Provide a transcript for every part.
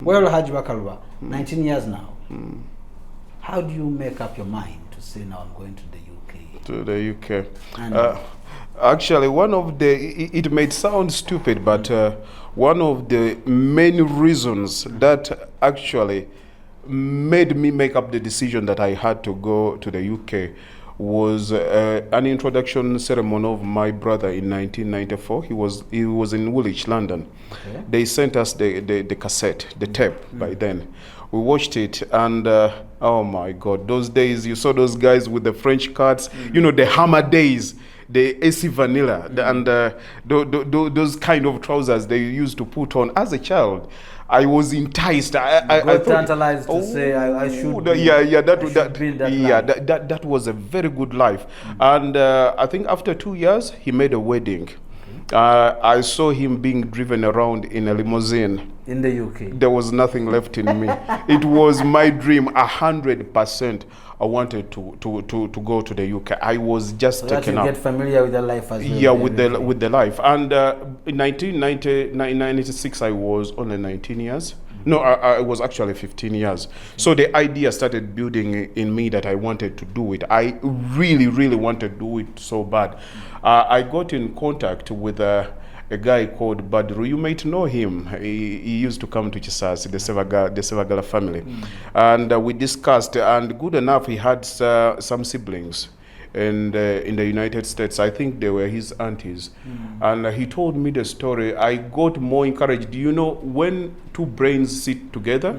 Well, Hajj Bakaluba, 19 years now. How do you make up your mind to say, now I'm going to the UK? To the UK. And Actually, one of the, it may sound stupid, but one of the main reasons that actually made me make up the decision that I had to go to the UK was an introduction ceremony of my brother in 1994. He was in Woolwich, London. Okay. They sent us the cassette, the tape by then. We watched it, and oh my God, those days, you saw those guys with the French cards, you know, the Hammer days, the AC Vanilla, and those kind of trousers they used to put on. As a child, I was enticed. I got tantalized to say I should. That was a very good life. And I think after 2 years, he made a wedding. I saw him being driven around in a limousine. In the UK. There was nothing left in me. It was my dream, 100%. I wanted to go to the UK. I was just taken up. Get familiar with the life as well. Yeah, with the life. And in 1996, I was only 19 years. No, I was actually 15 years. So the idea started building in me that I wanted to do it. I really, really wanted to do it so bad. I got in contact with a guy called Badru. You might know him. He used to come to Chisasi, the Sevagala family. And we discussed, and good enough, he had some siblings in the United States. I think they were his aunties. And he told me the story. I got more encouraged. You know, when two brains sit together,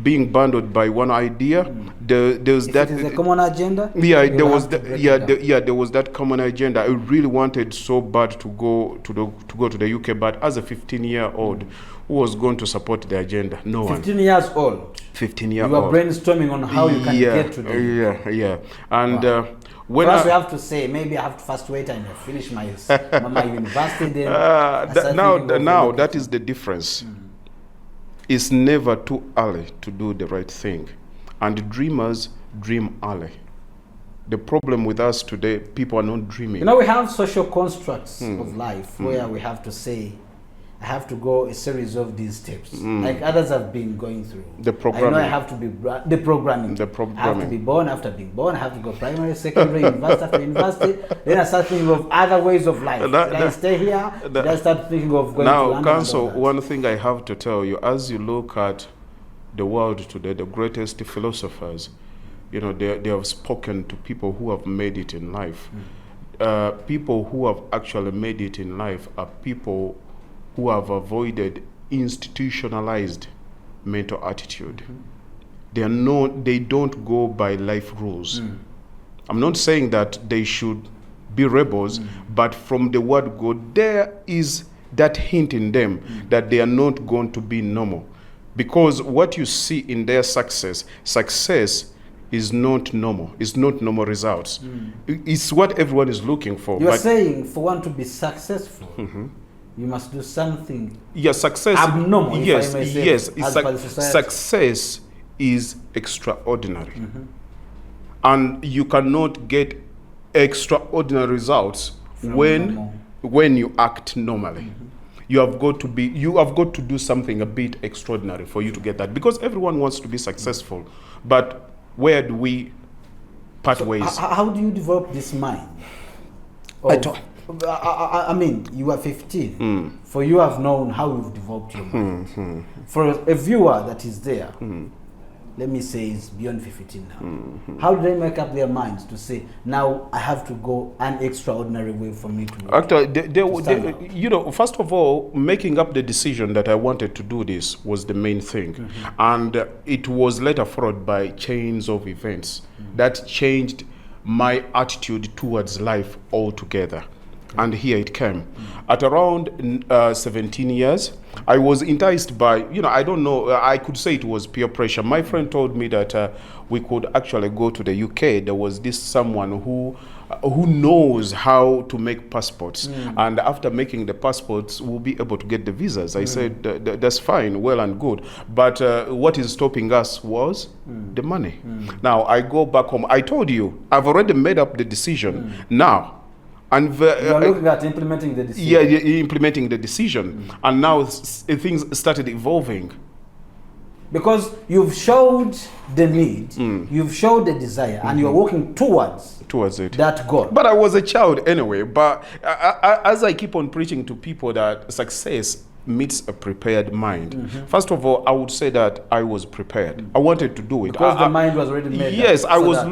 being bundled by one idea, there's that. It is a common agenda. Yeah, there was there was that common agenda. I really wanted so bad to go to the UK, but as a 15-year-old, who was going to support the agenda? No one. 15 years old. 15-year-old. You were brainstorming on how you can get to the UK. Yeah. And when first, we have to say, maybe I have to first wait and finish my university. Then now that is the difference. It's never too early to do the right thing. And dreamers dream early. The problem with us today, people are not dreaming. You know, we have social constructs of life where we have to say, I have to go a series of these steps, like others have been going through. The programming. I know I have to be the programming. I have to be born. After being born, I have to go primary, secondary, university after university. Then I start thinking of other ways of life. Did I stay here? Did I start thinking of going to London? Now, Council, one thing I have to tell you, as you look at the world today, the greatest philosophers, you know, they have spoken to people who have made it in life. People who have actually made it in life are people who have avoided institutionalized mental attitude. They don't go by life rules. I'm not saying that they should be rebels, but from the word go, there is that hint in them that they are not going to be normal. Because what you see in their success is not normal. It's not normal results. It's what everyone is looking for. You're saying for one to be successful, you must do something success abnormal. Yes. Success is extraordinary. And you cannot get extraordinary results when you act normally. You have got to do something a bit extraordinary for you to get that, because everyone wants to be successful, but where do we part ways? How do you develop this mind? I mean, you are 15. For you have known how you've developed your mind. For a viewer that is there, let me say is beyond 15 now. How do they make up their minds to say, now I have to go an extraordinary way for me to actually, you know, first of all, making up the decision that I wanted to do this was the main thing. And it was later followed by chains of events that changed my attitude towards life altogether. And here it came. At around 17 years, I was enticed by, you know, I don't know, I could say it was peer pressure. My friend told me that we could actually go to the UK. There was this someone who knows how to make passports. And after making the passports, we'll be able to get the visas. I said, that's fine, well and good. But what is stopping us was the money. Now, I go back home. I told you, I've already made up the decision. Now, and you are looking at implementing the decision. Yeah, implementing the decision. And now things started evolving. Because you've showed the need, you've showed the desire, and you're working towards it. That goal. But I was a child anyway. But as I keep on preaching to people that success meets a prepared mind. First of all, I would say that I was prepared. I wanted to do it. Because the mind was already made. Yes, I was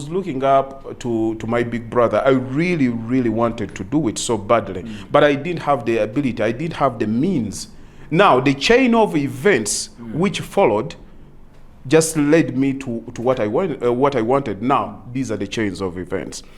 looking up to my big brother. I really wanted to do it so badly. But I didn't have the ability. I didn't have the means. Now, the chain of events which followed just led me to what I wanted. Now, these are the chains of events.